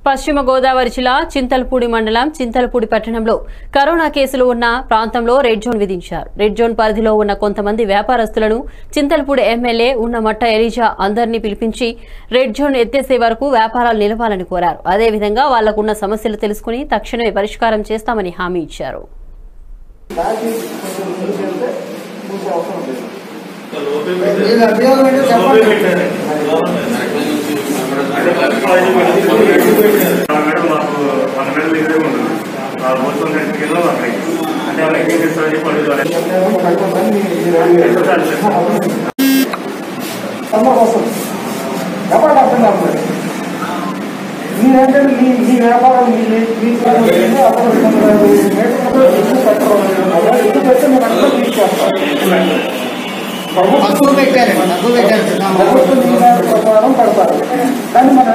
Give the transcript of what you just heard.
పశ్చిమ గోదావరి జిల్లా చింతలపూడి మండలం చింతలపూడి పట్టణంలో కరోనా కేసులు ఉన్న ప్రాంతంలో రెడ్ జోన్ విధించారు. రెడ్ జోన్ పరిధిలో ఉన్న కొంతమంది వ్యాపారస్తులను చింతలపూడి ఎమ్మెల్యే ఉన్నమట్ట ఎలిజా అందరినీ పిలిపించి రెడ్ జోన్ ఎత్తేసే వరకు వ్యాపారాలు నిలవాలని కోరారు. అదేవిధంగా వాళ్లకున్న సమస్యలు తెలుసుకుని తక్షణమే పరిష్కారం చేస్తామని హామీ ఇచ్చారు. మీరంటే మీ వ్యాపారం ప్రకారం పడతారు కానీ మన